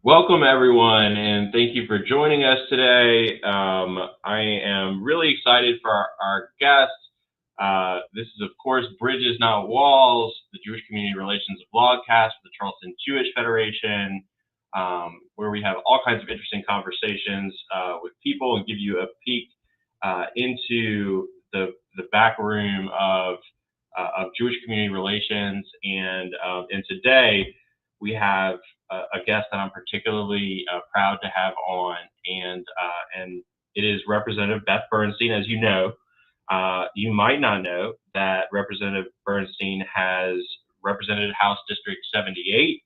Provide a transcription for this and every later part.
Welcome, everyone, and thank you for joining us today. I am really excited for our guest. This is, of course, Bridges Not Walls, the Jewish Community Relations blogcast for the Charleston Jewish Federation, where we have all kinds of interesting conversations with people and give you a peek into the back room of Jewish community relations. And today we have a guest that I'm particularly proud to have on, and it is Representative Beth Bernstein. As you know, you might not know that Representative Bernstein has represented House District 78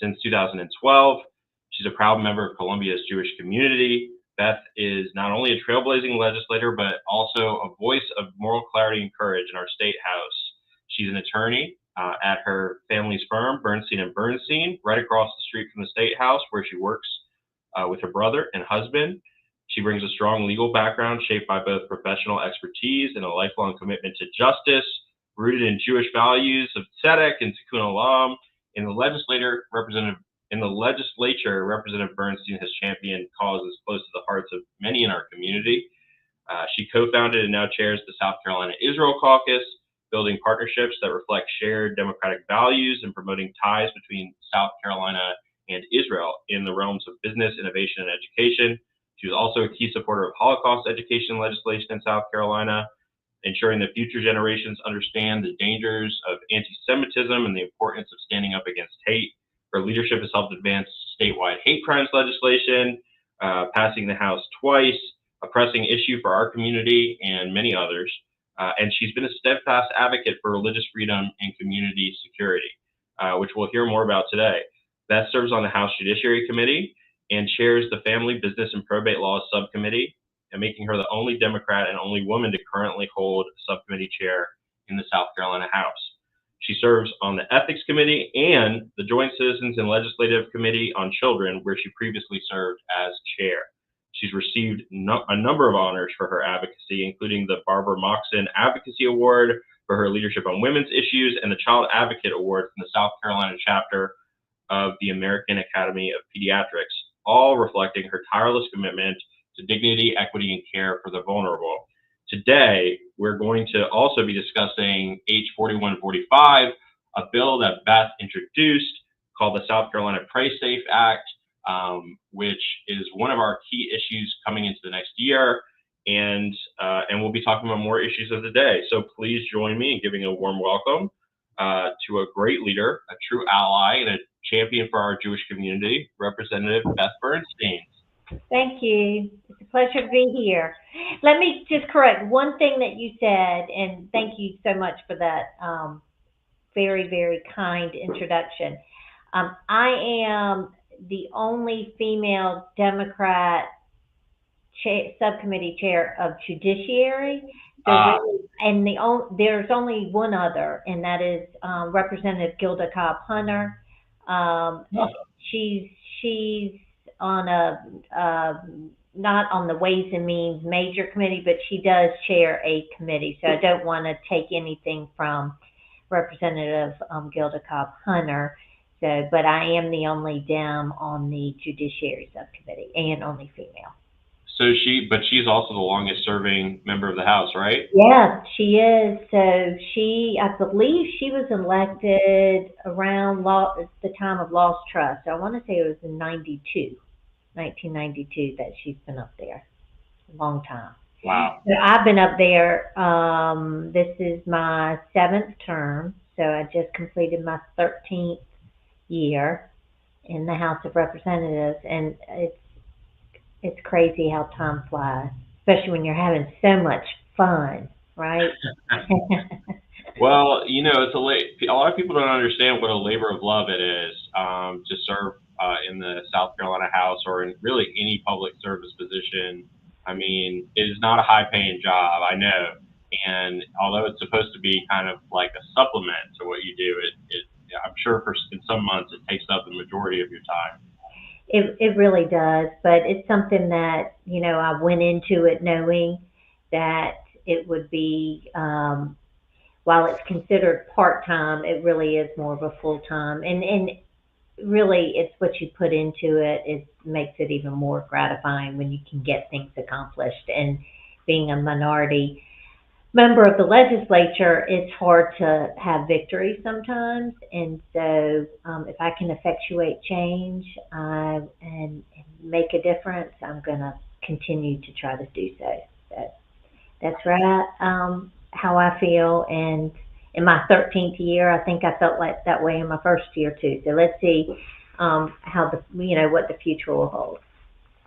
since 2012. She's a proud member of Columbia's Jewish community. Beth is not only a trailblazing legislator, but also a voice of moral clarity and courage in our state house. She's an attorney at her family's firm, Bernstein and Bernstein, right across the street from the State House, where she works with her brother and husband. She brings a strong legal background shaped by both professional expertise and a lifelong commitment to justice, rooted in Jewish values of tzedek and tikkun olam. In the legislature, Representative Bernstein has championed causes close to the hearts of many in our community. She co-founded and now chairs the South Carolina Israel Caucus, building partnerships that reflect shared democratic values and promoting ties between South Carolina and Israel in the realms of business, innovation, and education. She was also a key supporter of Holocaust education legislation in South Carolina, ensuring that future generations understand the dangers of anti-Semitism and the importance of standing up against hate. Her leadership has helped advance statewide hate crimes legislation, passing the House twice, a pressing issue for our community, and many others. And she's been a steadfast advocate for religious freedom and community security, which we'll hear more about today. Beth serves on the House Judiciary Committee and chairs the Family, Business, and Probate Laws Subcommittee, and making her the only Democrat and only woman to currently hold a subcommittee chair in the South Carolina House. She serves on the Ethics Committee and the Joint Citizens and Legislative Committee on Children, where she previously served as chair. She's received a number of honors for her advocacy, including the Barbara Moxon Advocacy Award for her leadership on women's issues and the Child Advocate Award from the South Carolina chapter of the American Academy of Pediatrics, all reflecting her tireless commitment to dignity, equity, and care for the vulnerable. Today, we're going to also be discussing H 4145, a bill that Beth introduced called the South Carolina Pray Safe Act, which is one of our key issues coming into the next year, and we'll be talking about more issues of the day. So please join me in giving a warm welcome to a great leader, a true ally, and a champion for our Jewish community, Representative Beth Bernstein. Thank you. It's a pleasure to be here. Let me just correct one thing that you said, and thank you so much for that very, very kind introduction. I am the only female Democrat subcommittee chair of Judiciary. And there's only one other, and that is Representative Gilda Cobb Hunter. She's on not on the Ways and Means Major Committee, but she does chair a committee. So I don't want to take anything from Representative Gilda Cobb Hunter. So, but I am the only Dem on the Judiciary Subcommittee and only female. So she's also the longest serving member of the House, right? Yeah, she is. So I believe she was elected around the time of Lost Trust. I want to say it was in 1992 that she's been up there. A long time. Wow. So I've been up there. This is my 7th term. So I just completed my 13th year in the House of Representatives, and it's crazy how time flies, especially when you're having so much fun, right? Well, it's a lot of people don't understand what a labor of love it is to serve in the South Carolina House or in really any public service position. I mean, it is not a high-paying job, I know, and although it's supposed to be kind of like a supplement to what you do, I'm sure in some months it takes up the majority of your time. It really does, but it's something that, I went into it knowing that it would be, while it's considered part-time, it really is more of a full-time. And really, it's what you put into it. It makes it even more gratifying when you can get things accomplished. And being a minority member of the legislature, it's hard to have victory sometimes. And so, if I can effectuate change and make a difference, I'm going to continue to try to do so. So that's right, how I feel. And in my 13th year, I think I felt like that way in my first year too. So let's see how what the future will hold.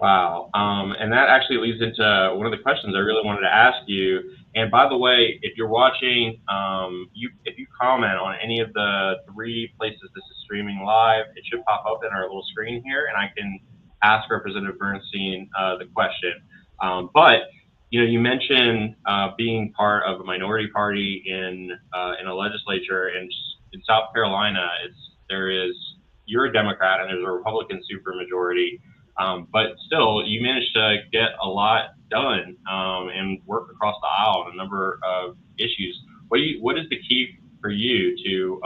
Wow. And that actually leads into one of the questions I really wanted to ask you. And by the way, if you're watching, if you comment on any of the three places this is streaming live, it should pop up in our little screen here, and I can ask Representative Bernstein the question. But you mentioned being part of a minority party in a legislature, and in South Carolina, you're a Democrat and there's a Republican supermajority. But still, you managed to get a lot done and work across the aisle on a number of issues. What is the key for you to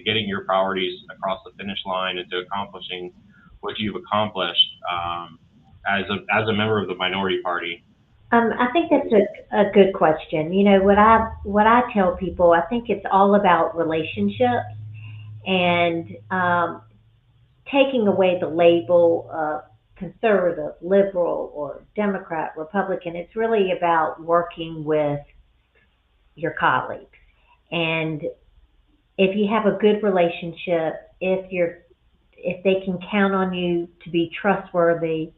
getting your priorities across the finish line and to accomplishing what you've accomplished as a member of the minority party? I think that's a good question. What I tell people, I think it's all about relationships and taking away the label of conservative, liberal, or Democrat, Republican. It's really about working with your colleagues. And if you have a good relationship, if they can count on you to be trustworthy,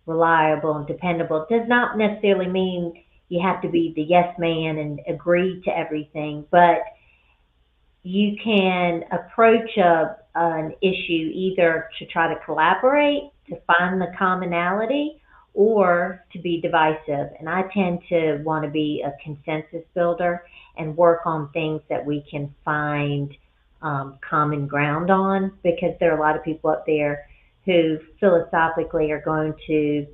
reliable, and dependable, it does not necessarily mean you have to be the yes man and agree to everything, but you can approach an issue either to try to collaborate, to find the commonality, or to be divisive. And I tend to want to be a consensus builder and work on things that we can find common ground on, because there are a lot of people up there who philosophically are going to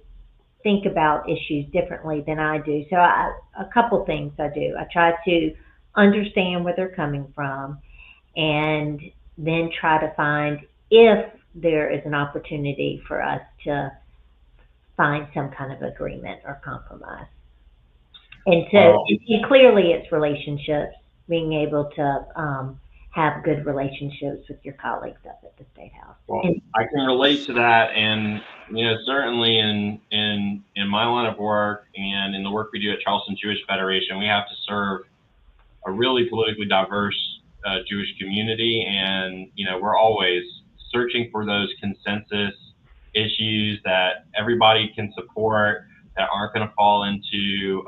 think about issues differently than I do. So a couple things I do. I try to understand where they're coming from, and then try to find if there is an opportunity for us to find some kind of agreement or compromise. And so, and clearly, it's relationships, being able to have good relationships with your colleagues up at the State House. Well, I can relate to that, and certainly in my line of work and in the work we do at Charleston Jewish Federation, we have to serve a really politically diverse Jewish community, and we're always searching for those consensus issues that everybody can support, that aren't going to fall into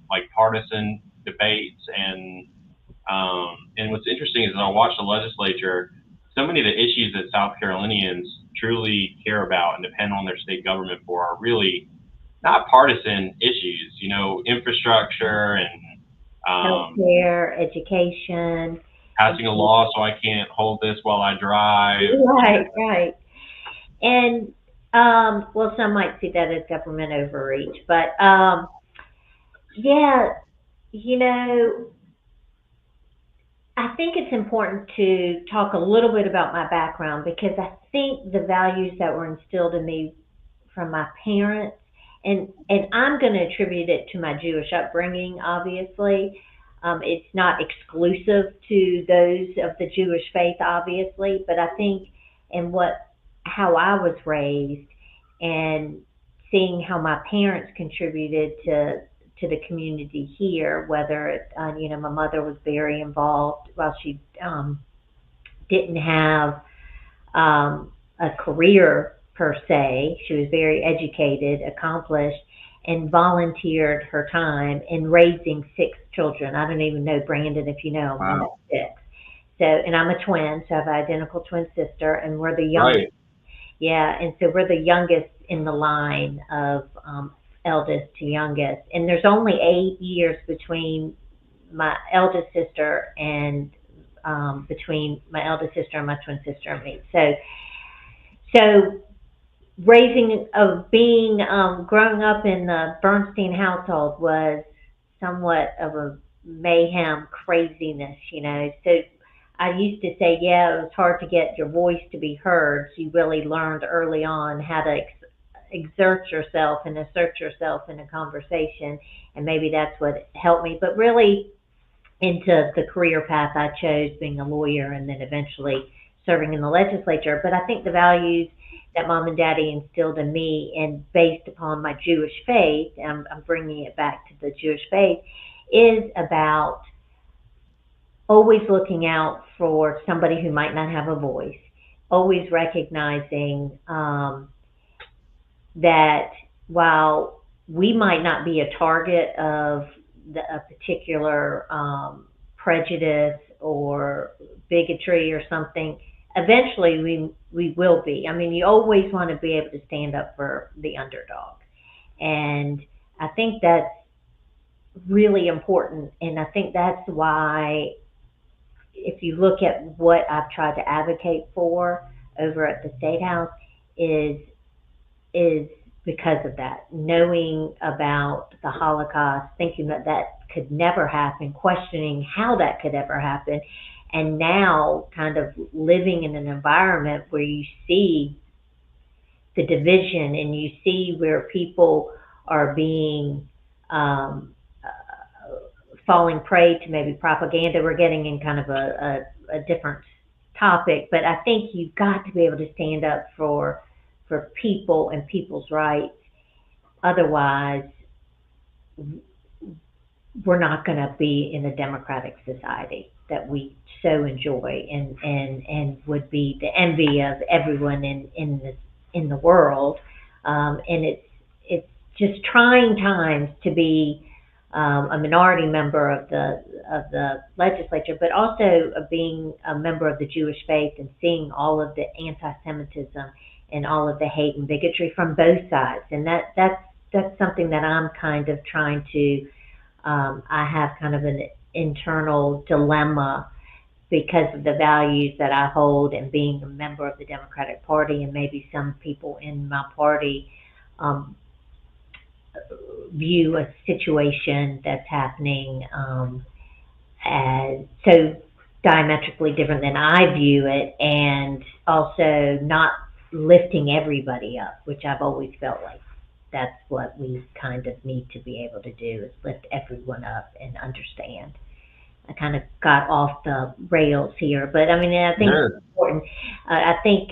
like partisan debates. And what's interesting is that I watch the legislature, so many of the issues that South Carolinians truly care about and depend on their state government for are really not partisan issues, infrastructure and healthcare, education, passing a law so I can't hold this while I drive. Right. And well, some might see that as government overreach, but yeah, I think it's important to talk a little bit about my background, because I think the values that were instilled in me from my parents, and I'm going to attribute it to my Jewish upbringing, obviously. It's not exclusive to those of the Jewish faith, obviously, but I think in how I was raised and seeing how my parents contributed to the community here, whether my mother was very involved while she didn't have a career per se. She was very educated, accomplished, and volunteered her time in raising 6 children. I don't even know, Brandon, if you know, I'm one of 6. So, and I'm a twin, so I have an identical twin sister, and we're the youngest. Right. Yeah, and so we're the youngest in the line of eldest to youngest, and there's only 8 years between my eldest sister and between my eldest sister and my twin sister and me. So growing up in the Bernstein household was somewhat of a mayhem craziness, So I used to say, yeah, it was hard to get your voice to be heard. So you really learned early on how to exert yourself and assert yourself in a conversation, and maybe that's what helped me. But really, into the career path I chose, being a lawyer, and then eventually serving in the legislature. But I think the values that mom and daddy instilled in me, and based upon my Jewish faith, and I'm bringing it back to the Jewish faith, is about always looking out for somebody who might not have a voice, always recognizing that while we might not be a target of a particular prejudice or bigotry or something, eventually we will be. I mean, you always want to be able to stand up for the underdog, and I think that's really important. And I think that's why, if you look at what I've tried to advocate for over at the State House, is because of that, knowing about the Holocaust, thinking that that could never happen, questioning how that could ever happen, and now kind of living in an environment where you see the division and you see where people are being falling prey to maybe propaganda. We're getting in kind of a different topic, but I think you've got to be able to stand up for people and people's rights. Otherwise, we're not going to be in a democratic society that we so enjoy, and would be the envy of everyone in the world. And it's just trying times to be a minority member of the legislature, but also being a member of the Jewish faith and seeing all of the anti-Semitism and all of the hate and bigotry from both sides. And that's something that I'm kind of trying to. I have kind of an internal dilemma because of the values that I hold, and being a member of the Democratic Party, and maybe some people in my party view a situation that's happening as so diametrically different than I view it, and also not lifting everybody up, which I've always felt like that's what we kind of need to be able to do, is lift everyone up and understand. I kind of got off the rails here, but I mean, I think it's important. I think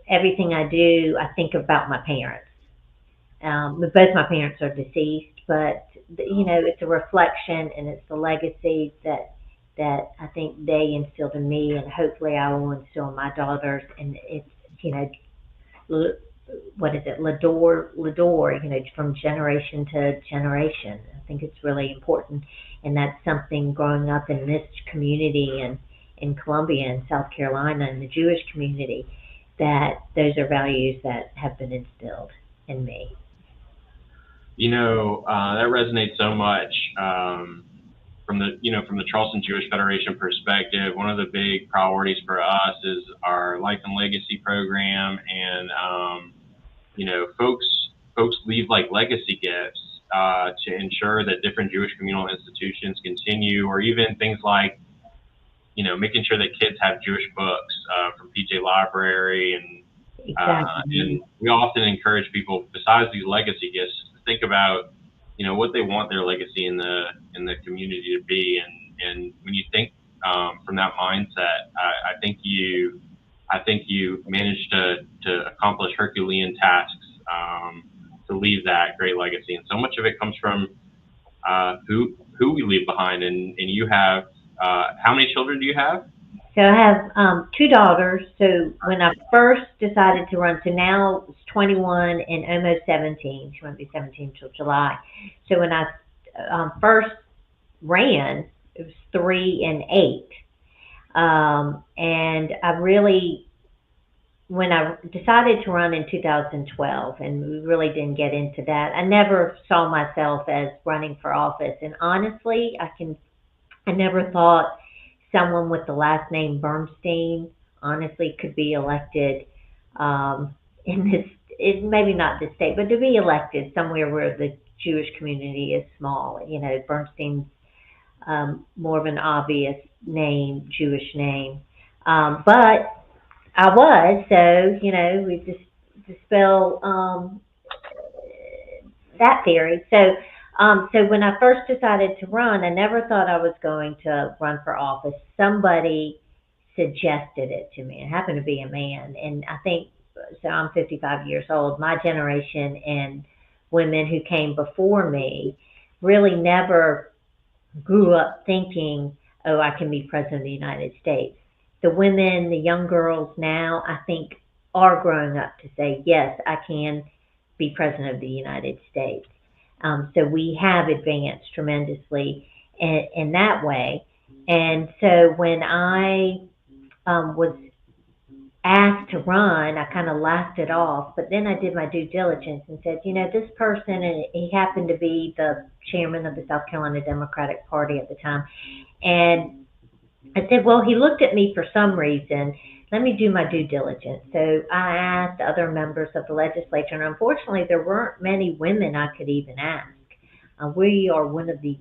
everything I do, I think about my parents. Both my parents are deceased, but it's a reflection, and it's the legacy that I think they instilled in me, and hopefully I will instill in my daughters. And it's what is it, Lador, from generation to generation. I think it's really important, and that's something growing up in this community and in Columbia and South Carolina and the Jewish community, that those are values that have been instilled in me. That resonates so much from the Charleston Jewish Federation perspective. One of the big priorities for us is our Life and Legacy program, and folks leave like legacy gifts to ensure that different Jewish communal institutions continue, or even things like making sure that kids have Jewish books from PJ Library, and we often encourage people, besides these legacy gifts, to think about what they want their legacy in the community to be, and when you think from that mindset, I think you managed to accomplish Herculean tasks to leave that great legacy, and so much of it comes from who we leave behind. And you have how many children do you have? So I have two daughters. So when I first decided to run, so now it's 21 and almost 17. She won't be 17 till July. So when I first ran, it was 3 and 8. And I really, when I decided to run in 2012, and we really didn't get into that, I never saw myself as running for office. And honestly, I never thought someone with the last name Bernstein honestly could be elected in this, maybe not this state, but to be elected somewhere where the Jewish community is small. Bernstein's more of an obvious name, Jewish name. But I was, so, we just dispel that theory. So when I first decided to run, I never thought I was going to run for office. Somebody suggested it to me. It happened to be a man, and I think so. I'm 55 years old. My generation and women who came before me really never grew up thinking, "Oh, I can be president of the United States." The women, the young girls now, I think, are growing up to say, "Yes, I can be president of the United States." So we have advanced tremendously in that way. And so when I was asked to run, I kind of laughed it off. But then I did my due diligence and said, this person, and he happened to be the chairman of the South Carolina Democratic Party at the time. And I said, well, he looked at me for some reason. Let me do my due diligence. So I asked other members of the legislature, and unfortunately, there weren't many women I could even ask. We are one of the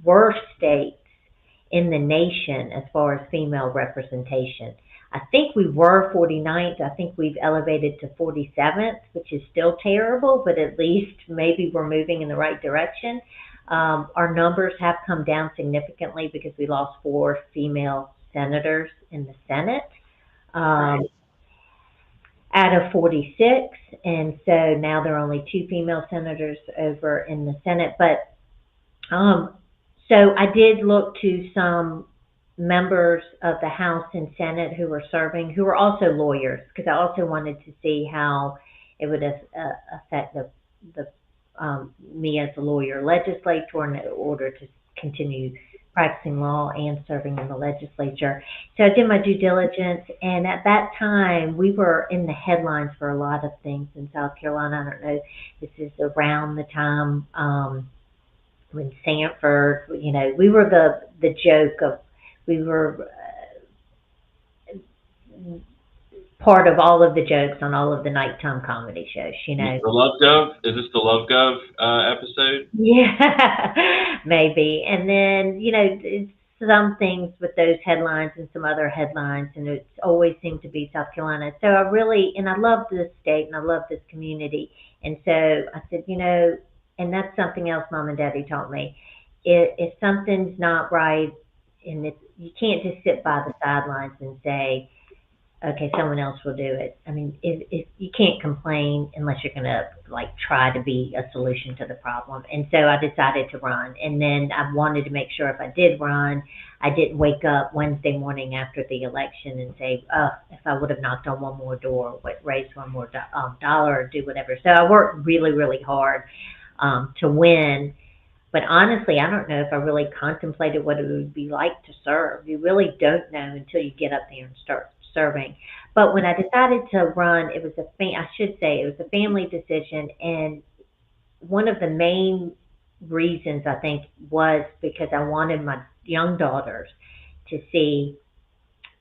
worst states in the nation as far as female representation. I think we were 49th. I think we've elevated to 47th, which is still terrible, but at least maybe we're moving in the right direction. Our numbers have come down significantly because we lost 4 female senators in the Senate out of 46. And so now there are only 2 female senators over in the Senate. But so I did look to some members of the House and Senate who were serving, who were also lawyers, because I also wanted to see how it would affect the me as a lawyer legislator in order to continue practicing law and serving in the legislature. So I did my due diligence, and at that time we were in the headlines for a lot of things in South Carolina. I don't know, this is around the time when Sanford, we were the joke of, we were part of all of the jokes on all of the nighttime comedy shows, The Love Gov? Is this the Love Gov episode? Yeah, maybe. And then, it's some things with those headlines and some other headlines, and it's always seemed to be South Carolina. So and I love this state and I love this community. And so I said, and that's something else Mom and Daddy taught me. If something's not right, and you can't just sit by the sidelines and say, okay, someone else will do it. I mean, if you can't complain unless you're going to try to be a solution to the problem. And so I decided to run. And then I wanted to make sure if I did run, I didn't wake up Wednesday morning after the election and say, oh, if I would have knocked on one more door, raised one more dollar, or do whatever. So I worked really, really hard to win. But honestly, I don't know if I really contemplated what it would be like to serve. You really don't know until you get up there and start serving. But when I decided to run, it was a family decision, and one of the main reasons I think was because I wanted my young daughters to see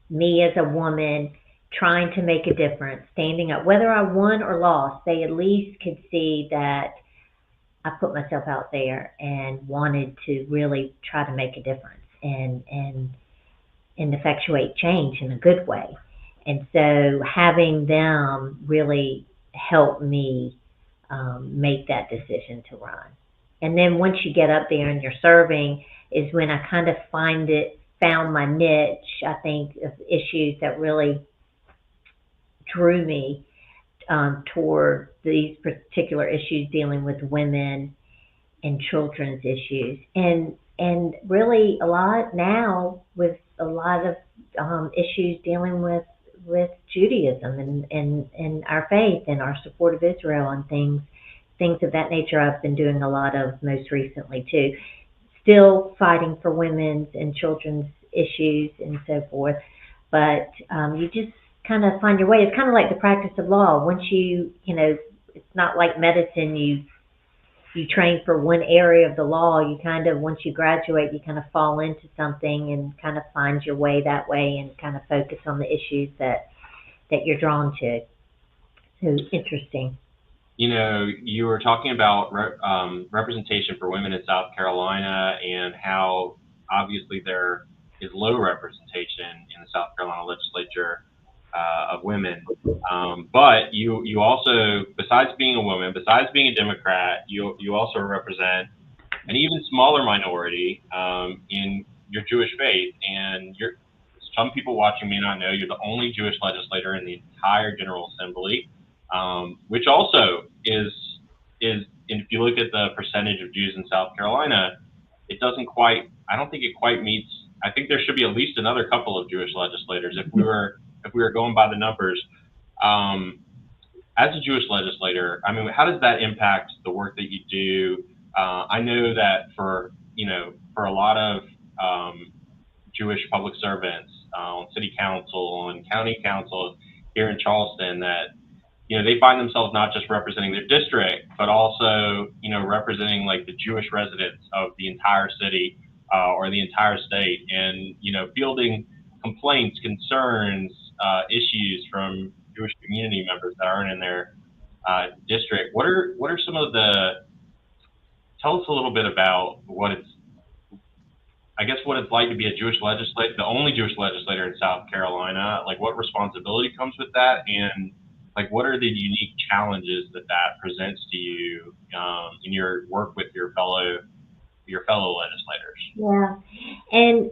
me as a woman trying to make a difference, standing up. Whether I won or lost, they at least could see that I put myself out there and wanted to really try to make a difference and effectuate change in a good way. And so having them really helped me make that decision to run. And then once you get up there and you're serving is when I kind of found my niche, I think, of issues that really drew me toward these particular issues dealing with women and children's issues. And really a lot now with a lot of issues dealing with Judaism and our faith and our support of Israel and things of that nature. I've been doing a lot of most recently too. Still fighting for women's and children's issues and so forth. But you just kind of find your way. It's kind of like the practice of law. Once it's not like medicine. You train for one area of the law. You kind of, once you graduate, you kind of fall into something and kind of find your way that way and kind of focus on the issues that you're drawn to. So interesting. You were talking about representation for women in South Carolina and how obviously there is low representation in the South Carolina legislature of women. But you also, besides being a woman, besides being a Democrat, you also represent an even smaller minority in your Jewish faith. And some people watching may not know you're the only Jewish legislator in the entire General Assembly, which also is if you look at the percentage of Jews in South Carolina, it doesn't quite. I don't think it quite meets. I think there should be at least another couple of Jewish legislators if we were going by the numbers. Um, as a Jewish legislator, I mean, how does that impact the work that you do? I know that for a lot of Jewish public servants on city council and county council here in Charleston, that they find themselves not just representing their district, but also representing like the Jewish residents of the entire city or the entire state, and fielding complaints, concerns, issues from Jewish community members that aren't in their district. What are some of the? Tell us a little bit about what it's like to be a Jewish legislator, the only Jewish legislator in South Carolina. Like, what responsibility comes with that, and like, what are the unique challenges that presents to you in your work with your fellow legislators? Yeah, and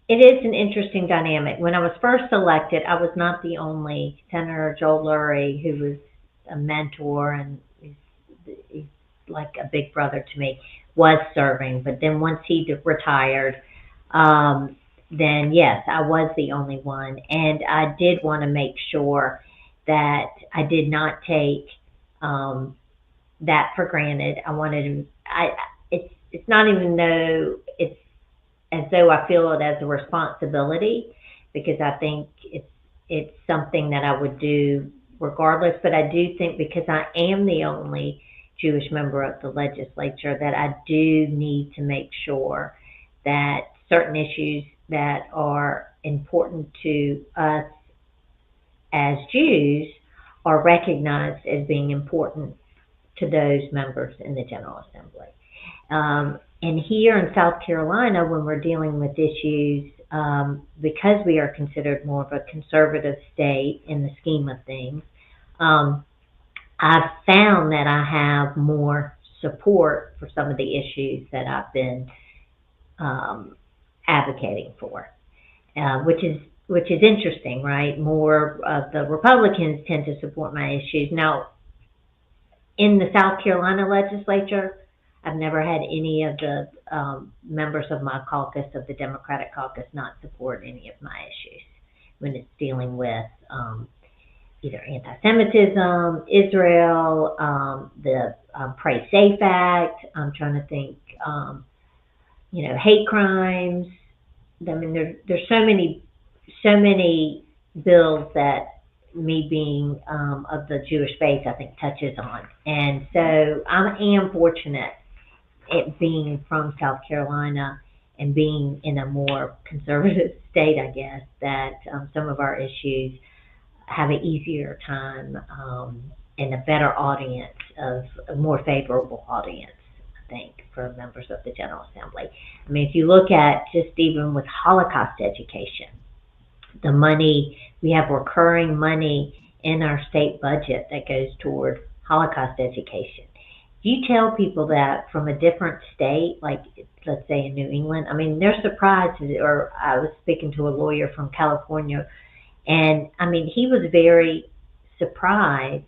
it is an interesting dynamic. When I was first elected, I was not the only. Senator Joel Lurie, who was a mentor and he's like a big brother to me, was serving. But then once he retired, then yes, I was the only one. And I did want to make sure that I did not take that for granted. I wanted to, it's not even though it's as though I feel it as a responsibility, because I think it's something that I would do regardless. But I do think, because I am the only Jewish member of the legislature, that I do need to make sure that certain issues that are important to us as Jews are recognized as being important to those members in the General Assembly. And here in South Carolina, when we're dealing with issues, because we are considered more of a conservative state in the scheme of things, I've found that I have more support for some of the issues that I've been advocating for, which is interesting, right? More of the Republicans tend to support my issues. Now, in the South Carolina legislature, I've never had any of the members of my caucus, of the Democratic caucus, not support any of my issues when it's dealing with either anti-Semitism, Israel, the Pray Safe Act. I'm trying to think, hate crimes. I mean, there's so many bills that me being of the Jewish faith, I think, touches on. And so I am fortunate at being from South Carolina and being in a more conservative state, I guess, that some of our issues have an easier time and a better audience, of a more favorable audience, I think, for members of the General Assembly. I mean, if you look at just even with Holocaust education, the money, we have recurring money in our state budget that goes toward Holocaust education. If you tell people that from a different state, like let's say in New England, I mean, they're surprised. Or I was speaking to a lawyer from California, and I mean, he was very surprised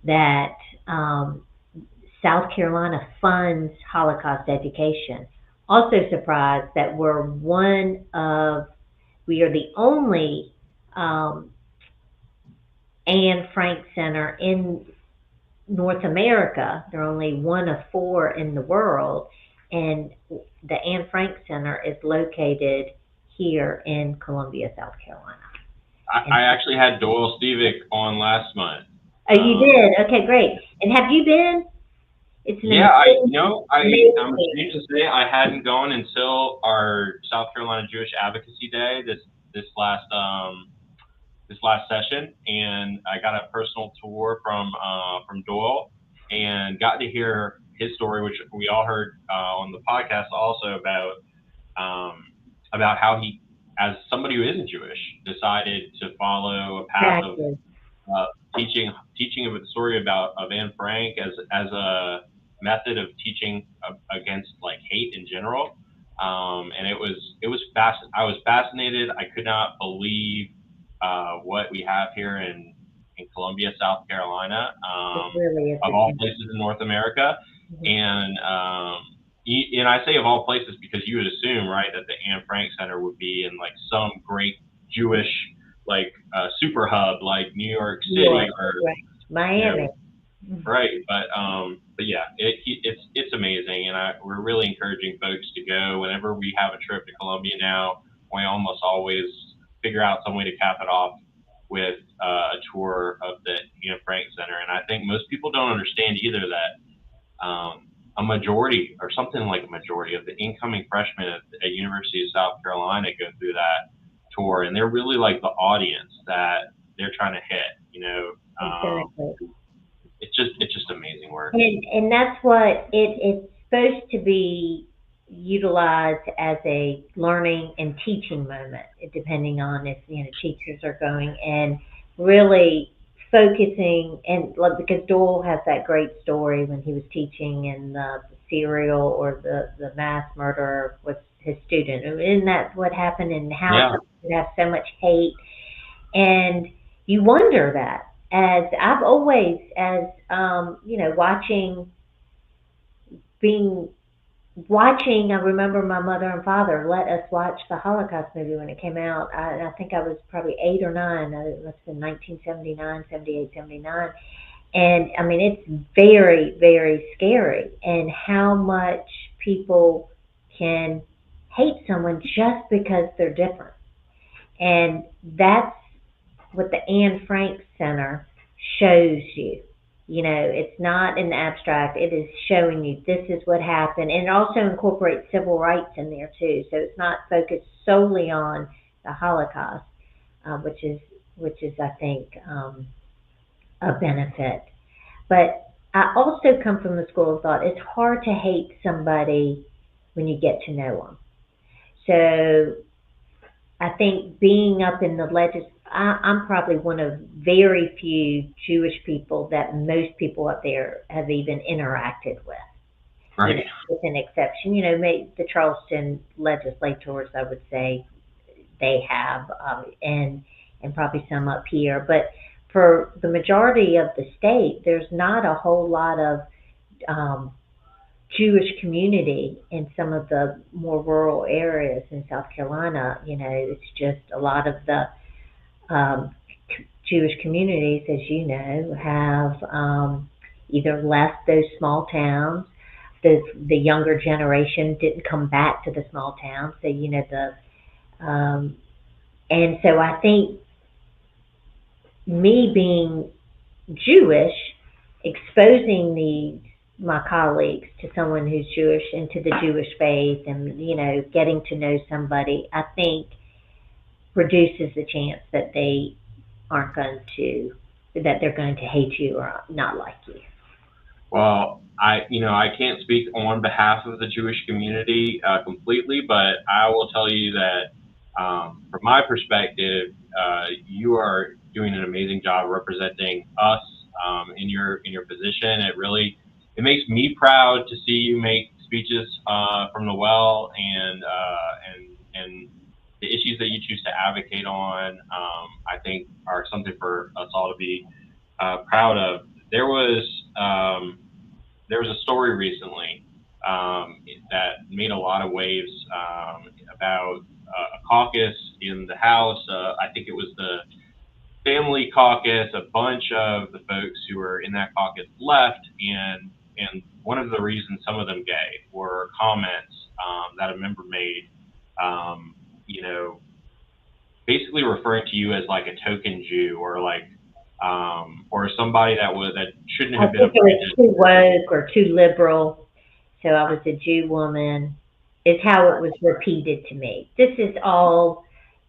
that South Carolina funds Holocaust education. Also surprised that we are the only Anne Frank Center in North America. They're only one of 4 in the world, and the Anne Frank Center is located here in Columbia, South Carolina. I actually had Doyle Stevick on last month. Oh, you did? Okay, great. And have you been? I'm ashamed to say I hadn't gone until our South Carolina Jewish Advocacy Day this last session, and I got a personal tour from Doyle and got to hear his story, which we all heard on the podcast also, about about how he, as somebody who isn't Jewish, decided to follow a path of Exactly. uh, teaching of the story of Anne Frank as a method of teaching against like hate in general. And it was I was fascinated. I could not believe what we have here in Columbia, South Carolina, It really is of a all shame. places in North America. Mhm. And I say of all places because you would assume, right, that the Anne Frank Center would be in like some great Jewish like super hub like New York New City York, or right. you know Miami. Mhm. right. But yeah, it's amazing, and we're really encouraging folks to go whenever we have a trip to Columbia now. We almost always figure out some way to cap it off with a tour of the Anne Frank Center, and I think most people don't understand either that a majority or something like a majority of the incoming freshmen at University of South Carolina go through that tour, and they're really like the audience that they're trying to hit. Exactly. It's just amazing work. And that's what it's supposed to be utilized as a learning and teaching moment, depending on if teachers are going and really focusing and like, because Doyle has that great story when he was teaching and the serial or the mass murderer was his student. Isn't that what happened and how Yeah, people could have so much hate and you wonder that as I've always as watching being watching I remember my mother and father let us watch the Holocaust movie when it came out. I think I was probably 8 or 9. It must have been 1979, 78, 79. And I mean it's very, very scary and how much people can hate someone just because they're different. And that's what the Anne Frank Center shows you. It's not in the abstract. It is showing you this is what happened, and it also incorporates civil rights in there too. So it's not focused solely on the Holocaust, which is I think a benefit. But I also come from the school of thought. It's hard to hate somebody when you get to know them. So I think being up in the I'm probably one of very few Jewish people that most people up there have even interacted with. right. With an exception, the Charleston legislators, I would say they have, and probably some up here. But for the majority of the state, there's not a whole lot of um, Jewish community in some of the more rural areas in South Carolina. It's just a lot of the um, Jewish communities, as you know, have either left those small towns. The younger generation didn't come back to the small towns. So um, and so I think me being Jewish, exposing my colleagues to someone who's Jewish and to the Jewish faith, and getting to know somebody, I think reduces the chance that aren't going to that they're going to hate you or not like you. Well, I can't speak on behalf of the Jewish community completely, but I will tell you that from my perspective, you are doing an amazing job representing us in your position. It makes me proud to see you make speeches from the well and the issues that you choose to advocate on. I think are something for us all to be proud of. There was um, there was a story recently that made a lot of waves about a caucus in the House. I think it was the Family Caucus. A bunch of the folks who were in that caucus left, and one of the reasons some of them gave were comments that a member made. Um, you know, basically referring to you as like a token Jew or somebody that shouldn't I have been a think it part of was too woke or too liberal. So I was a Jew woman, is how it was repeated to me. This is all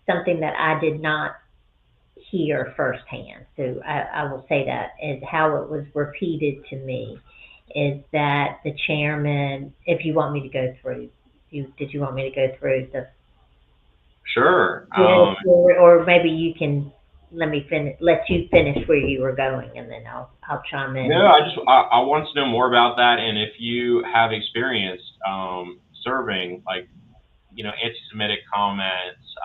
something that I did not hear firsthand. So I will say that is how it was repeated to me is that the chairman, if you want me to go through, Did you want me to go through the Sure. or maybe you can let you finish where you were going, and then I'll chime in. No, I want to know more about that, and if you have experienced serving, like, anti-Semitic comments,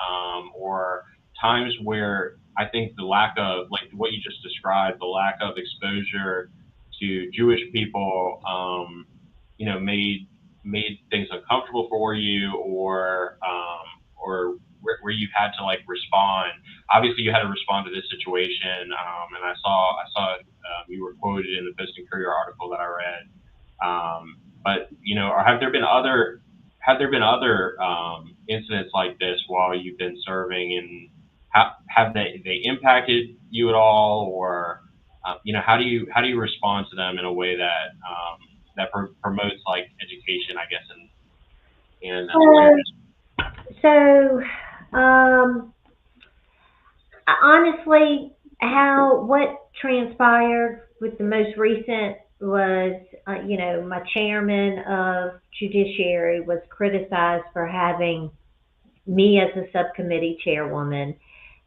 or times where I think the lack of, like what you just described, the lack of exposure to Jewish people, made things uncomfortable for you, or where you had to like respond. Obviously, you had to respond to this situation, and I saw you were quoted in the Post and Courier article that I read. But or have there been other incidents like this while you've been serving, and have they impacted you at all, or how do you respond to them in a way that promotes like education, I guess, and awareness? So, honestly, what transpired with the most recent was, my chairman of judiciary was criticized for having me as a subcommittee chairwoman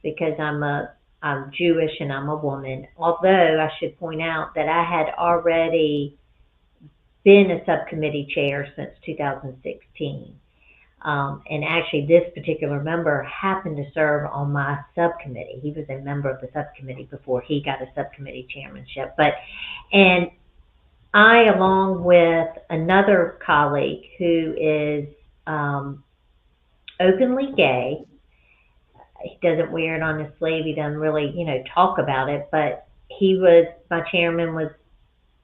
because I'm Jewish and I'm a woman. Although I should point out that I had already been a subcommittee chair since 2016. And actually, this particular member happened to serve on my subcommittee. He was a member of the subcommittee before he got a subcommittee chairmanship. And I, along with another colleague who is openly gay, he doesn't wear it on his sleeve. He doesn't really, talk about it. But my chairman was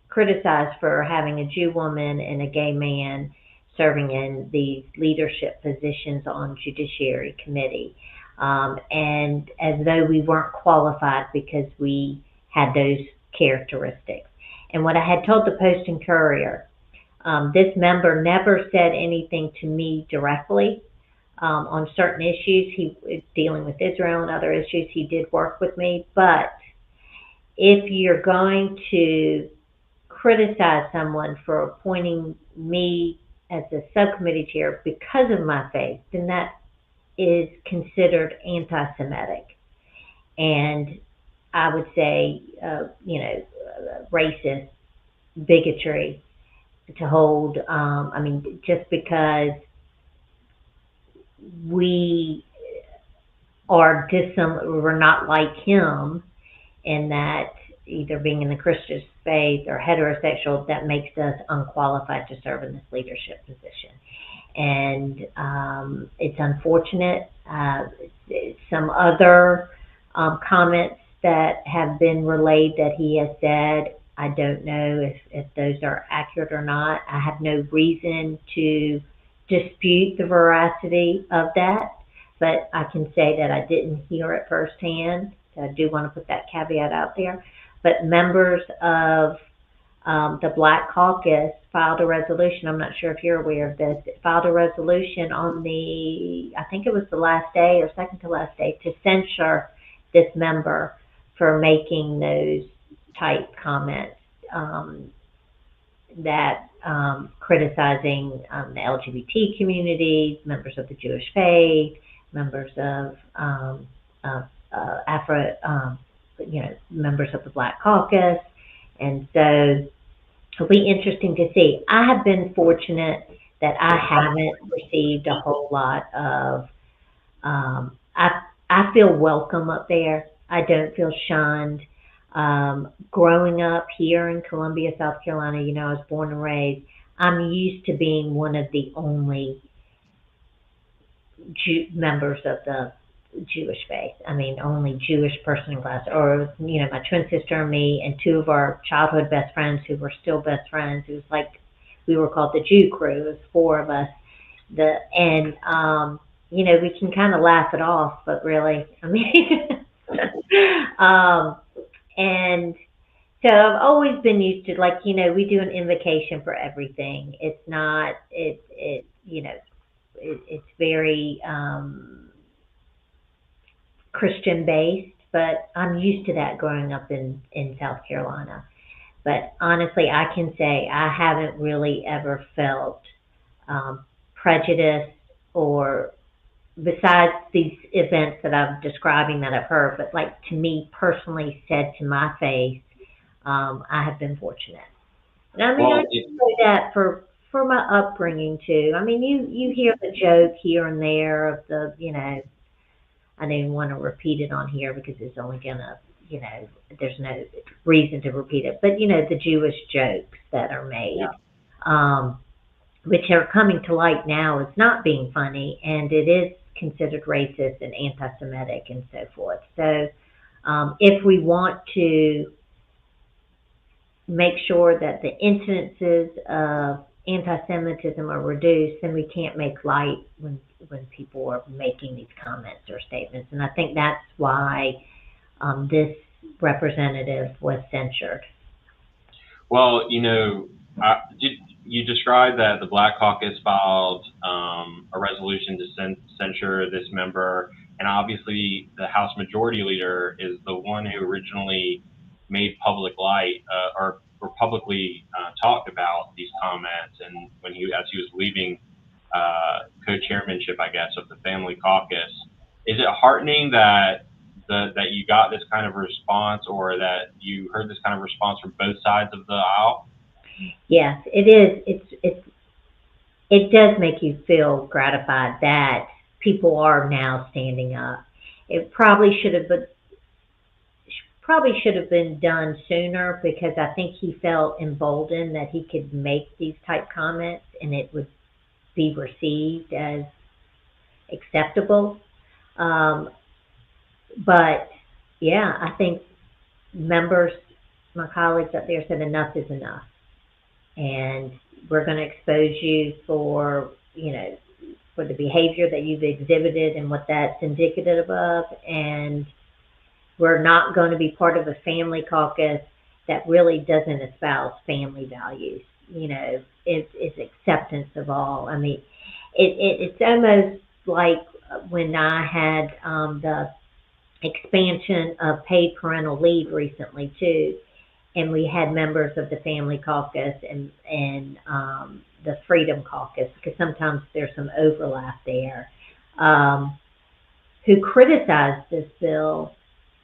criticized for having a Jew woman and a gay man serving in these leadership positions on Judiciary Committee, and as though we weren't qualified because we had those characteristics. And what I had told the Post and Courier, this member never said anything to me directly on certain issues. He dealing with Israel and other issues. He did work with me, but if you're going to criticize someone for appointing me as a subcommittee chair because of my faith, then that is considered anti-Semitic. And I would say, racist, bigotry to hold, just because we're not like him in that either being in the Christian faith or heterosexual, that makes us unqualified to serve in this leadership position. And it's unfortunate. Some other comments that have been relayed that he has said, I don't know if those are accurate or not. I have no reason to dispute the veracity of that, but I can say that I didn't hear it firsthand. So I do want to put that caveat out there. But members of the Black Caucus filed a resolution. I'm not sure if you're aware of this. It filed a resolution on I think it was the last day or second to last day, to censure this member for making those type comments that criticizing the LGBT community, members of the Jewish faith, members of members of the Black Caucus. And so it'll be interesting to see. I have been fortunate that I haven't received a whole lot of, I feel welcome up there. I don't feel shunned. Growing up here in Columbia, South Carolina, I was born and raised, I'm used to being one of the only members of the Jewish faith. Only Jewish person in class, or my twin sister and me and two of our childhood best friends who were still best friends. It was like we were called the Jew crew. It was four of us. We can kind of laugh it off, but really, and so I've always been used to, we do an invocation for everything. It's not, it's very Christian based, but I'm used to that growing up in South Carolina. But honestly, I can say I haven't really ever felt prejudice or besides these events that I'm describing that I've heard, but like to me personally said to my face, I have been fortunate. And I mean, I Well, say that for my upbringing too. I mean, you hear the joke here and there of the, I don't even want to repeat it on here because it's only gonna, there's no reason to repeat it. But the Jewish jokes that are made, yeah. um, which are coming to light now as not being funny, and it is considered racist and anti-Semitic and so forth. So, if we want to make sure that the incidences of anti-Semitism are reduced, then we can't make light when people are making these comments or statements. And I think that's why this representative was censured. Well, you described that the Black Caucus filed a resolution to censure this member, and obviously the House Majority Leader is the one who originally made public light or publicly talked about these comments, and as he was leaving co-chairmanship, I guess, of the Family Caucus. Is it heartening that you got this kind of response, or that you heard this kind of response from both sides of the aisle? Yes, it is. It does make you feel gratified that people are now standing up. It probably should have been done sooner because I think he felt emboldened that he could make these type comments and it would be received as acceptable. Um, but yeah, I think members, my colleagues up there said enough is enough, and we're going to expose you for the behavior that you've exhibited and what that's indicative of, and we're not going to be part of a family caucus that really doesn't espouse family values. It's acceptance of all. I mean, it's almost like when I had the expansion of paid parental leave recently too, and we had members of the Family Caucus and the Freedom Caucus, because sometimes there's some overlap there, who criticized this bill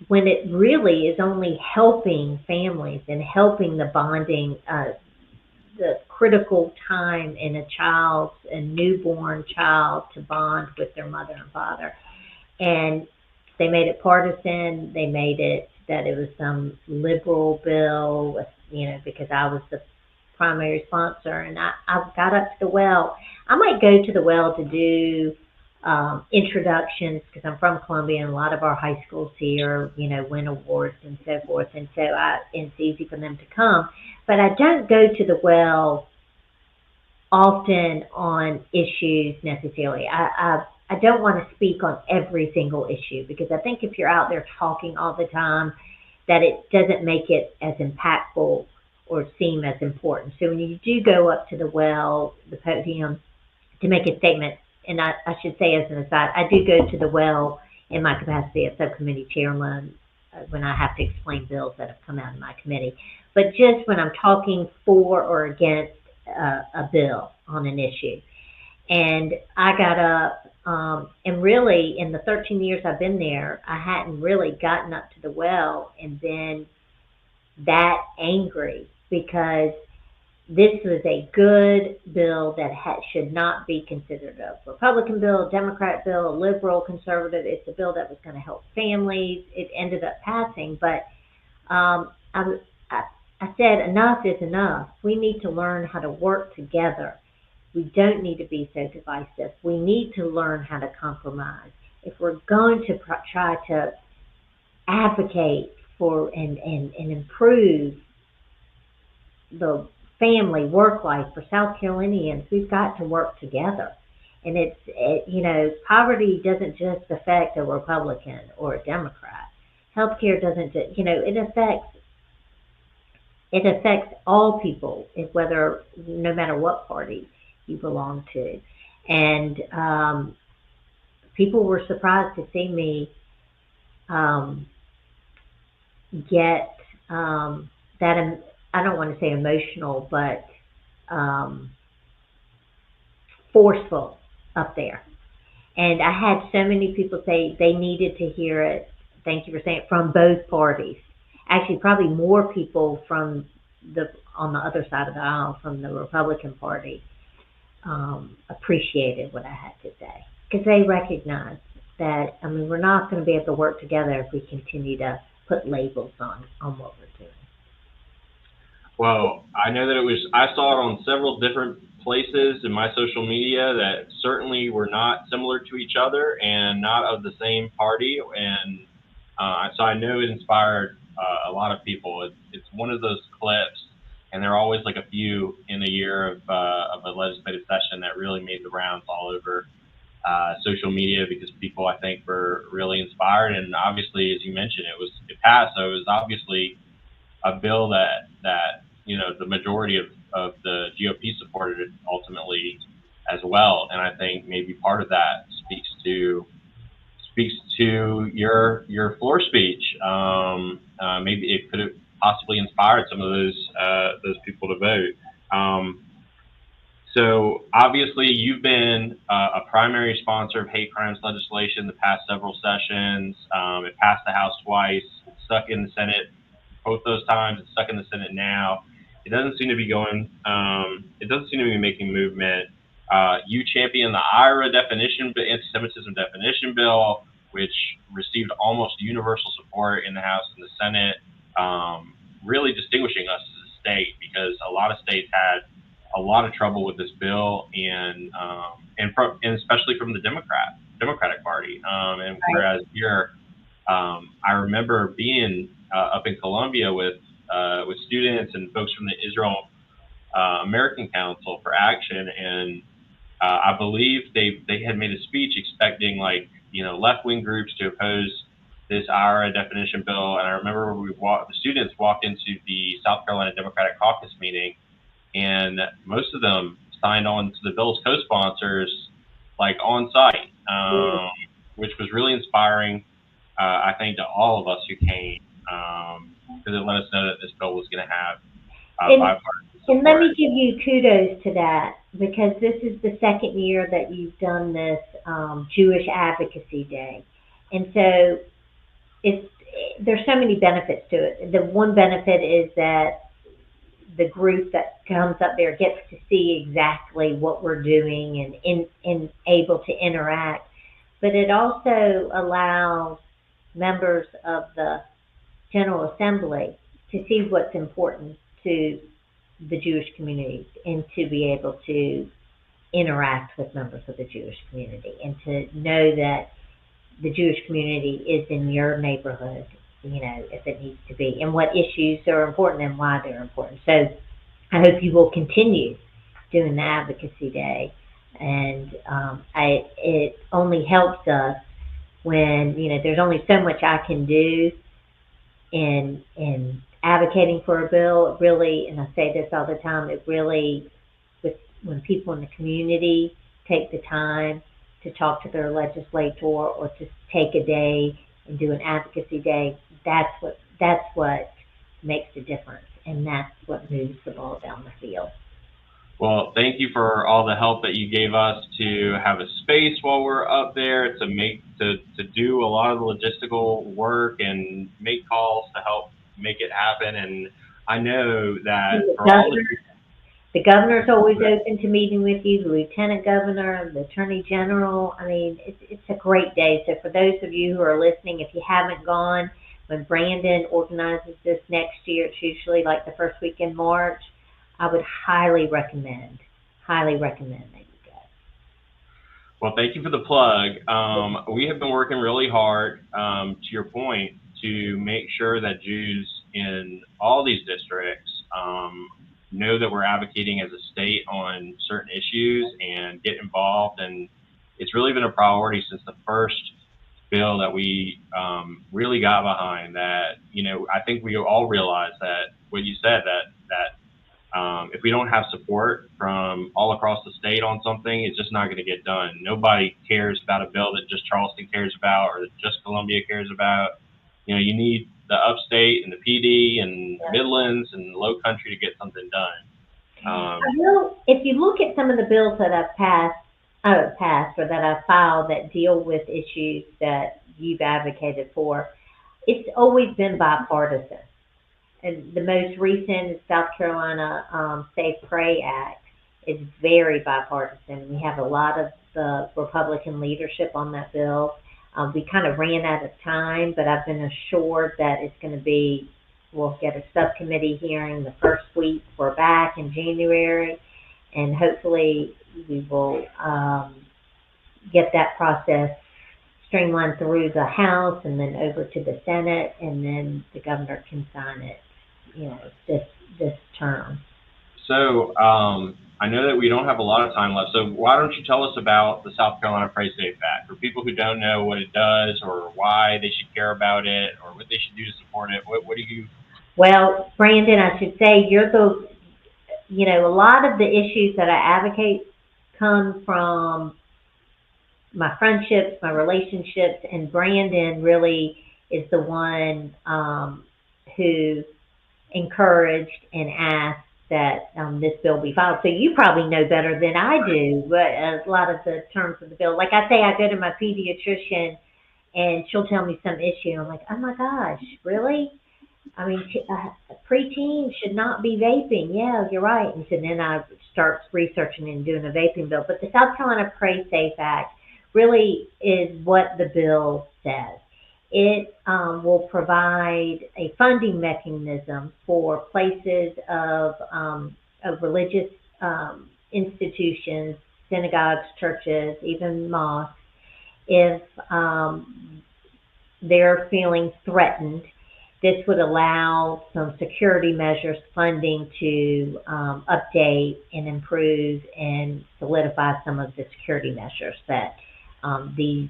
when it really is only helping families and helping the bonding, the critical time in a newborn child to bond with their mother and father. And they made it partisan. They made it that it was some liberal bill, because I was the primary sponsor. And I got up to the well. I might go to the well to do introductions because I'm from Columbia and a lot of our high schools here, win awards and so forth. And so it's easy for them to come. But I don't go to the well often on issues necessarily. I don't want to speak on every single issue because I think if you're out there talking all the time, that it doesn't make it as impactful or seem as important. So when you do go up to the well, the podium, to make a statement, and I should say as an aside, I do go to the well in my capacity as subcommittee chairman when I have to explain bills that have come out of my committee. But just when I'm talking for or against a bill on an issue. And I got up, and really in the 13 years I've been there, I hadn't really gotten up to the well and been that angry because this was a good bill that should not be considered a Republican bill, a Democrat bill, a liberal, conservative. It's a bill that was going to help families. It ended up passing, but I said enough is enough. We need to learn how to work together. We don't need to be so divisive. We need to learn how to compromise. If we're going to try to advocate for and improve the family work life for South Carolinians, we've got to work together. And poverty doesn't just affect a Republican or a Democrat. Healthcare doesn't, it affects all people, no matter what party you belong to. And people were surprised to see me get that. I don't want to say emotional, but forceful up there. And I had so many people say they needed to hear it. Thank you for saying it, from both parties. Actually, probably more people from the on the other side of the aisle, from the Republican Party, appreciated what I had to say, because they recognize that, I mean, we're not going to be able to work together if we continue to put labels on what we're doing. Well, I know that I saw it on several different places in my social media that certainly were not similar to each other and not of the same party. And so I know it inspired a lot of people. It's one of those clips, and there are always like a few in a year of a legislative session that really made the rounds all over social media, because people, I think, were really inspired. And obviously, as you mentioned, it passed. So it was obviously a bill that the majority of the GOP supported it ultimately as well. And I think maybe part of that speaks to your floor speech. Maybe it could have possibly inspired some of those people to vote. So obviously, you've been a primary sponsor of hate crimes legislation the past several sessions. It passed the House twice. It's stuck in the Senate both those times. It's stuck in the Senate now. It doesn't seem to be going. It doesn't seem to be making movement. You champion the IRA anti-Semitism definition bill, which received almost universal support in the House and the Senate, really distinguishing us as a state, because a lot of states had a lot of trouble with this bill, and especially from the Democratic Party. And whereas here, I remember being up in Columbia with students and folks from the Israel American Council for Action, and I believe they had made a speech expecting left-wing groups to oppose this IRA definition bill. And I remember the students walked into the South Carolina Democratic Caucus meeting, and most of them signed on to the bill's co-sponsors on site, which was really inspiring, I think, to all of us who came, because it let us know that this bill was going to have bipartisan support. And let me give you kudos to that, because this is the second year that you've done this Jewish Advocacy Day. And so there's so many benefits to it. The one benefit is that the group that comes up there gets to see exactly what we're doing and able to interact. But it also allows members of the General Assembly to see what's important to the Jewish community, and to be able to interact with members of the Jewish community, and to know that the Jewish community is in your neighborhood, if it needs to be, and what issues are important and why they're important. So I hope you will continue doing the Advocacy Day. And it only helps us when, there's only so much I can do in advocating for a bill. It really, and I say this all the time, it really, when people in the community take the time to talk to their legislator, or to take a day and do an advocacy day, that's what makes a difference, and that's what moves the ball down the field. Well, thank you for all the help that you gave us to have a space while we're up there, to do a lot of the logistical work and make calls to help make it happen. And I know that the governor's always open to meeting with you, the lieutenant governor, the attorney general. I mean, it's a great day. So for those of you who are listening, if you haven't gone, when Brandon organizes this next year, it's usually like the first week in March, I would highly recommend that you go. Well, thank you for the plug. We have been working really hard, to your point, to make sure that Jews in all these districts know that we're advocating as a state on certain issues and get involved. And it's really been a priority since the first bill that we really got behind. That, I think we all realize that what you said, that if we don't have support from all across the state on something, it's just not going to get done. Nobody cares about a bill that just Charleston cares about, or that just Columbia cares about. You need the upstate and the PD and Midlands and Low Country to get something done. If you look at some of the bills that I've passed passed or that I filed that deal with issues that you've advocated for, it's always been bipartisan. And the most recent South Carolina Safe Pray Act is very bipartisan. We have a lot of the Republican leadership on that bill. We kind of ran out of time, but I've been assured that it's going to be, we'll get a subcommittee hearing the first week. We're back in January, and hopefully we will get that process streamlined through the House and then over to the Senate, and then the governor can sign it, this term. So I know that we don't have a lot of time left, so why don't you tell us about the South Carolina Pray Safe Act for people who don't know what it does or why they should care about it or what they should do to support it. What do you? Well, Brandon, I should say you're a lot of the issues that I advocate come from my friendships, my relationships, and Brandon really is the one who encouraged and asked that this bill be filed. So you probably know better than I do, but a lot of the terms of the bill. Like I say, I go to my pediatrician and she'll tell me some issue. I'm like, oh my gosh, really? I mean, preteens should not be vaping. Yeah, you're right. And so then I start researching and doing a vaping bill. But the South Carolina Pray Safe Act really is what the bill says. It will provide a funding mechanism for places of religious institutions, synagogues, churches, even mosques, if they're feeling threatened. This would allow some security measures funding to update and improve and solidify some of the security measures that these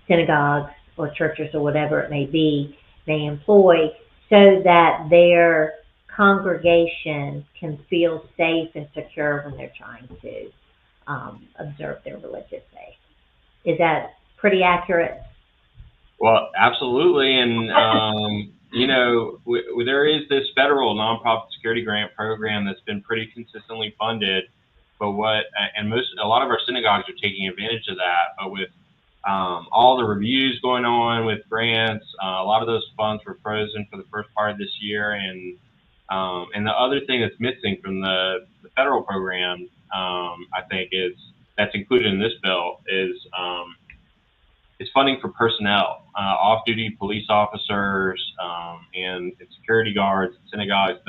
synagogues or churches or whatever it may be may employ, so that their congregation can feel safe and secure when they're trying to observe their religious faith. Is that pretty accurate? Well, absolutely. And, there is this federal nonprofit security grant program that's been pretty consistently funded. But a lot of our synagogues are taking advantage of that. But with all the reviews going on with grants, a lot of those funds were frozen for the first part of this year. And the other thing that's missing from the federal program, I think, that's included in this bill is funding for personnel, off-duty police officers, and security guards at synagogues.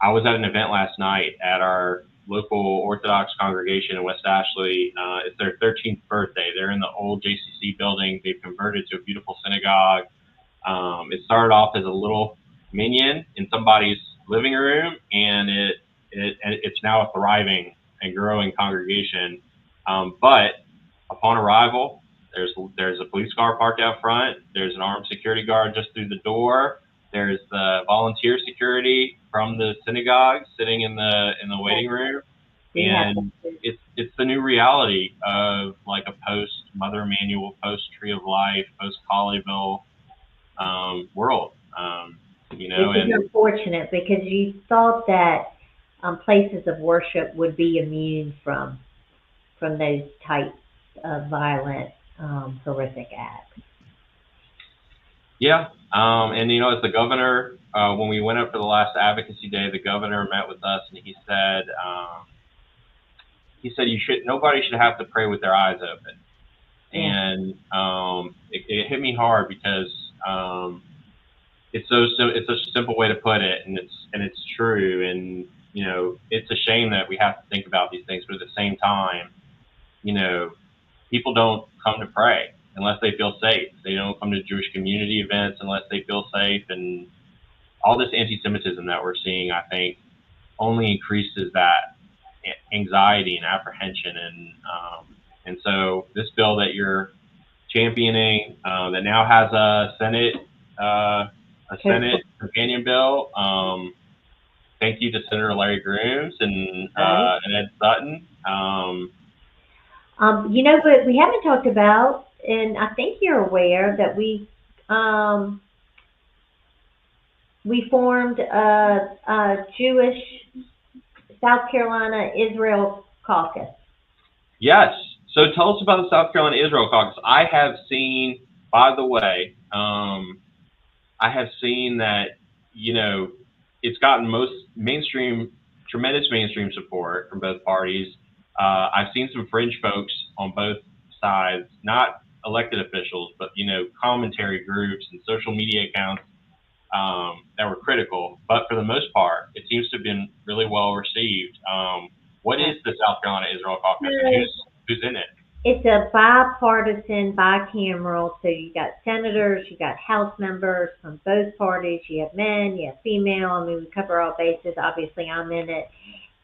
I was at an event last night at our local Orthodox congregation in West Ashley. It's their 13th birthday. They're in the old JCC building. They've converted to a beautiful synagogue. It started off as a little minion in somebody's living room, and it's now a thriving and growing congregation. But upon arrival, there's a police car parked out front. There's an armed security guard just through the door. There's the volunteer security from the synagogue sitting in the waiting room, and it's the new reality of like a post Mother Emanuel, post Tree of Life, post Colleyville world. It's unfortunate because you thought that places of worship would be immune from those types of violent, horrific acts. Yeah. And as the governor, when we went up for the last advocacy day, the governor met with us and he said nobody should have to pray with their eyes open. And it hit me hard because it's such a simple way to put it, and it's true. And it's a shame that we have to think about these things, but at the same time, people don't come to pray unless they feel safe. They don't come to Jewish community events unless they feel safe. And all this anti-Semitism that we're seeing, I think, only increases that anxiety and apprehension. And so this bill that you're championing, that now has a Senate companion bill. Thank you to Senator Larry Grooms and Ed Sutton. But we haven't talked about, and I think you're aware that we formed a Jewish South Carolina Israel caucus. Yes. So tell us about the South Carolina Israel Caucus. I have seen, by the way, I have seen that, you know, it's gotten tremendous mainstream support from both parties. I've seen some fringe folks on both sides, not elected officials, but, you know, commentary groups and social media accounts that were critical. But for the most part, it seems to have been really well received. What is the South Carolina Israel Caucus, and who's in it? It's a bipartisan, bicameral, so you got senators, you got House members from both parties, you have men, you have female. I mean, we cover all bases. Obviously, I'm in it.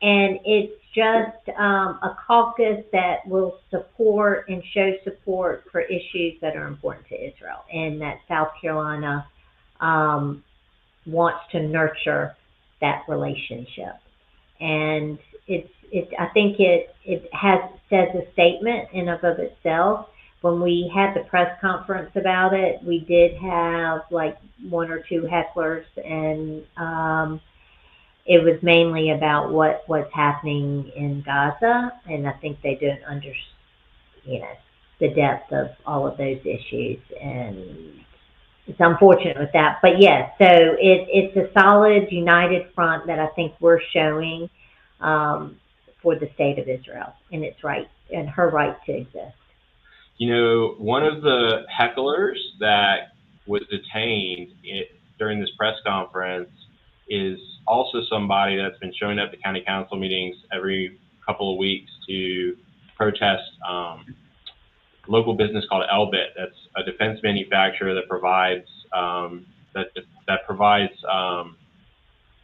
And it's just a caucus that will support and show support for issues that are important to Israel, and that South Carolina wants to nurture that relationship. And I think it says a statement in and of itself. When we had the press conference about it, we did have like one or two hecklers, and it was mainly about what's happening in Gaza, and I think they don't understand, you know, the depth of all of those issues, and it's unfortunate with that. But yes, so it's a solid, united front that I think we're showing for the state of Israel and its right and her right to exist. You know, one of the hecklers that was detained during this press conference is also somebody that's been showing up to county council meetings every couple of weeks to protest local business called Elbit. That's a defense manufacturer that provides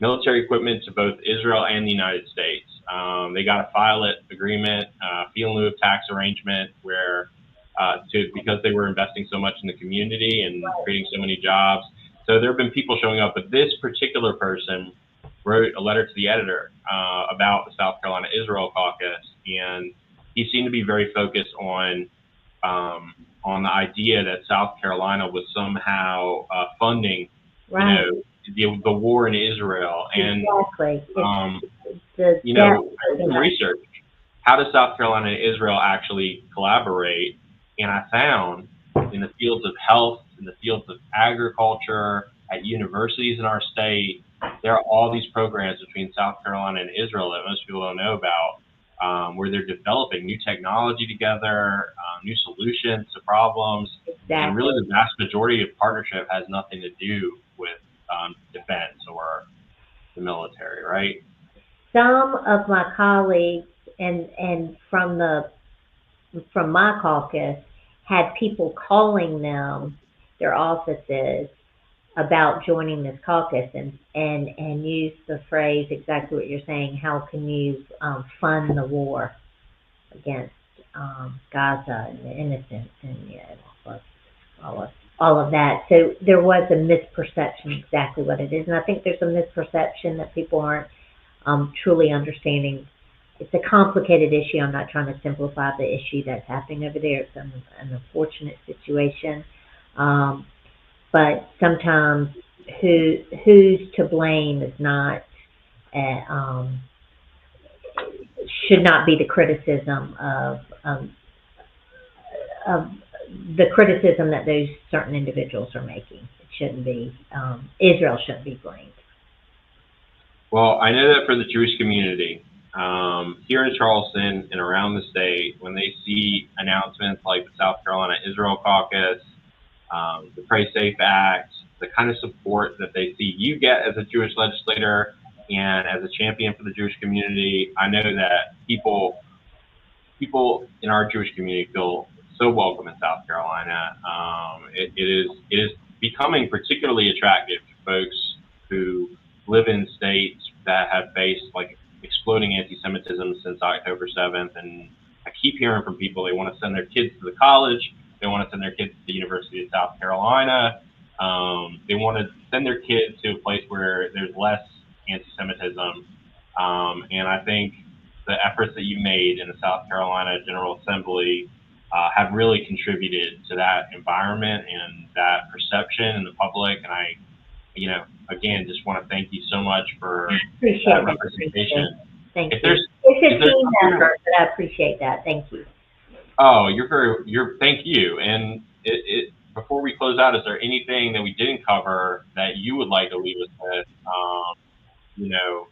military equipment to both Israel and the United States. They got a pilot agreement, fee in lieu of tax arrangement, where because they were investing so much in the community and creating so many jobs. So there have been people showing up, but this particular person wrote a letter to the editor about the South Carolina Israel Caucus, and he seemed to be very focused on the idea that South Carolina was somehow funding, Right. you know, the war in Israel. And Exactly. you know, I did some research. How does South Carolina and Israel actually collaborate? And I found in the fields of health, in the fields of agriculture, at universities in our state, there are all these programs between South Carolina and Israel that most people don't know about, where they're developing new technology together, new solutions to problems. Exactly. And really the vast majority of partnership has nothing to do with defense or the military, right? Some of my colleagues and from my caucus had people calling them, their offices, about joining this caucus, and use the phrase exactly what you're saying. How can you fund the war against Gaza and the innocents, and all of that. So there was a misperception exactly what it is, and I think there's a misperception that people aren't truly understanding. It's a complicated issue. I'm not trying to simplify the issue that's happening over there. It's an unfortunate situation. But sometimes who's to blame is not, should not be the criticism of the criticism that those certain individuals are making. It shouldn't be, Israel shouldn't be blamed. Well, I know that for the Jewish community, here in Charleston and around the state, when they see announcements like the South Carolina Israel Caucus, the Pray Safe Act, the kind of support that they see you get as a Jewish legislator and as a champion for the Jewish community, I know that people in our Jewish community feel so welcome in South Carolina. It is becoming particularly attractive to folks who live in states that have faced like exploding anti-Semitism since October 7th. And I keep hearing from people, they want to send their kids to the college. They want to send their kids to the University of South Carolina. They want to send their kids to a place where there's less anti-Semitism. And I think the efforts that you made in the South Carolina General Assembly have really contributed to that environment and that perception in the public. And I, again, just want to thank you so much for that representation. Thank you. If there's It's Is a there team something that, effort, but I appreciate that. Thank you. oh, thank you. And before we close out, is there anything that we didn't cover that you would like to leave us with? You know,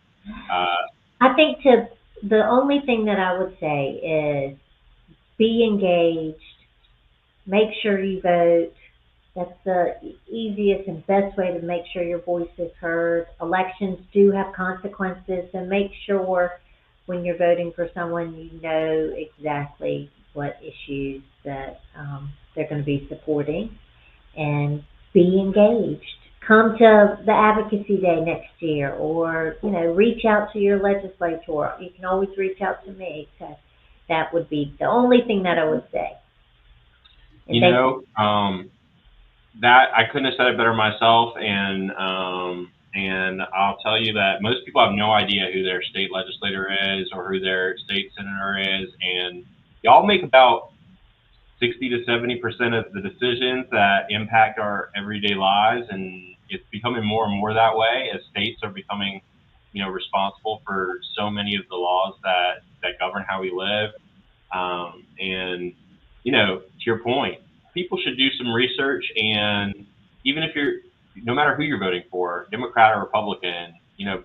uh, I think the only thing that I would say is be engaged, make sure you vote. That's the easiest and best way to make sure your voice is heard. Elections do have consequences, so make sure when you're voting for someone, you know exactly what issues that they're going to be supporting, and be engaged. Come to the advocacy day next year, or reach out to your legislator. You can always reach out to me. So that would be the only thing that I would say. And you thank you. know, that I couldn't have said it better myself, and I'll tell you that most people have no idea who their state legislator is or who their state senator is, and y'all make about 60 to 70% of the decisions that impact our everyday lives, and it's becoming more and more that way as states are becoming, responsible for so many of the laws that govern how we live. And to your point, people should do some research, and even if no matter who you're voting for, Democrat or Republican,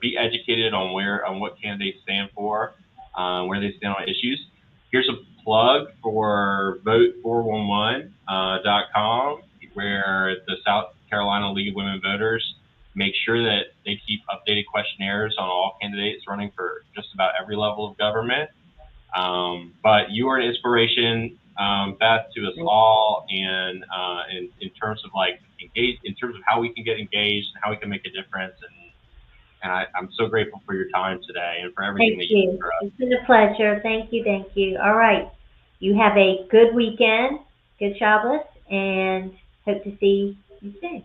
be educated on what candidates stand for, where they stand on issues. Here's a plug for vote411.com, where the South Carolina League of Women Voters make sure that they keep updated questionnaires on all candidates running for just about every level of government. But you are an inspiration, Beth, to us all, and in terms of in terms of how we can get engaged and how we can make a difference. And I'm so grateful for your time today and for everything Thank that you do you. for us. It's been a pleasure. Thank you. Thank you. All right. You have a good weekend. Good Shabbos, and hope to see you soon.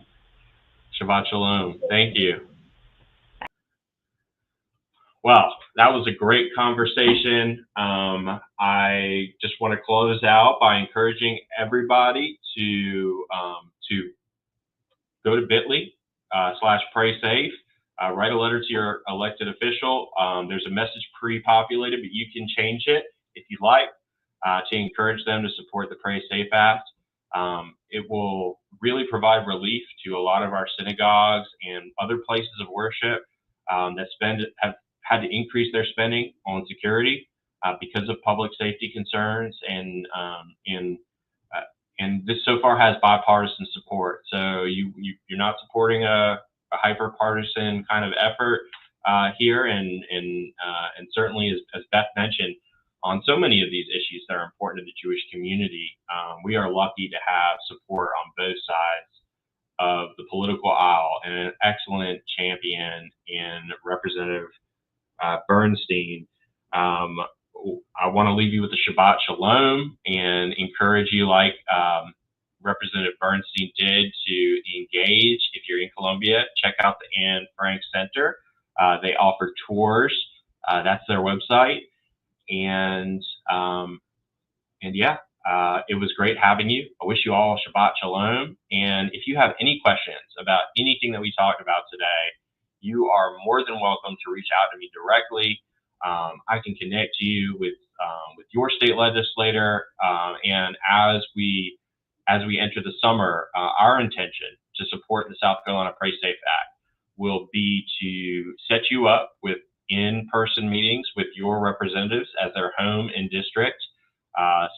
Shabbat Shalom. Thank you. Well, that was a great conversation. I just want to close out by encouraging everybody to go to bit.ly/pray safe. Write a letter to your elected official. There's a message pre-populated, but you can change it if you'd like to encourage them to support the Pray Safe Act. It will really provide relief to a lot of our synagogues and other places of worship that have had to increase their spending on security because of public safety concerns, and this so far has bipartisan support. So you're not supporting a hyper partisan kind of effort here, and certainly as Beth mentioned, on so many of these issues that are important to the Jewish community, we are lucky to have support on both sides of the political aisle, and an excellent champion in Representative Bernstein. I want to leave you with a Shabbat Shalom and encourage you, like Representative Bernstein did, to engage. If you're in Columbia, check out the Anne Frank Center. They offer tours. That's their website. And yeah, it was great having you. I wish you all Shabbat Shalom. And if you have any questions about anything that we talked about today, you are more than welcome to reach out to me directly. I can connect you with your state legislator. And as we enter the summer, our intention to support the South Carolina Pray Safe Act will be to set you up with in-person meetings with your representatives at their home and district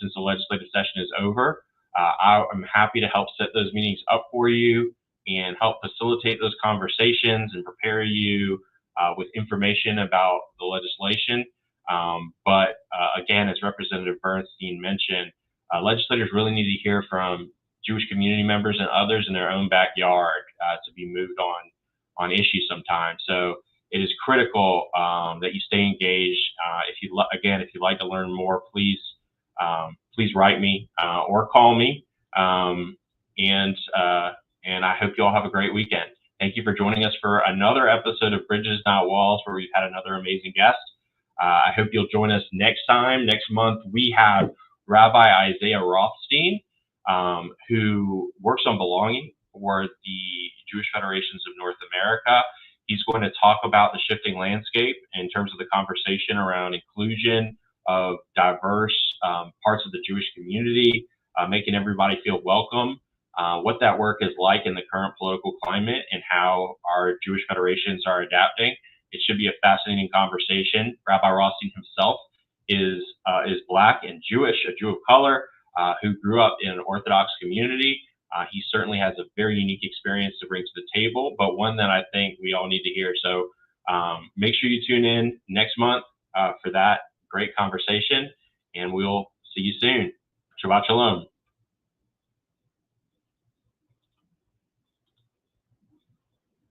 since the legislative session is over. I'm happy to help set those meetings up for you and help facilitate those conversations and prepare you with information about the legislation. But again, as Representative Bernstein mentioned, legislators really need to hear from Jewish community members and others in their own backyard to be moved on issues sometimes. So it is critical that you stay engaged. If you'd like to learn more, please write me or call me. And I hope you all have a great weekend. Thank you for joining us for another episode of Bridges Not Walls, where we've had another amazing guest. I hope you'll join us next time. Next month, we have Rabbi Isaiah Rothstein, who works on belonging for the Jewish Federations of North America. He's going to talk about the shifting landscape in terms of the conversation around inclusion of diverse parts of the Jewish community, making everybody feel welcome, what that work is like in the current political climate, and how our Jewish federations are adapting. It should be a fascinating conversation. Rabbi Rothstein himself is Black and Jewish, a Jew of color, who grew up in an Orthodox community. He certainly has a very unique experience to bring to the table, but one that I think we all need to hear. So make sure you tune in next month for that great conversation, and we'll see you soon. Shabbat Shalom.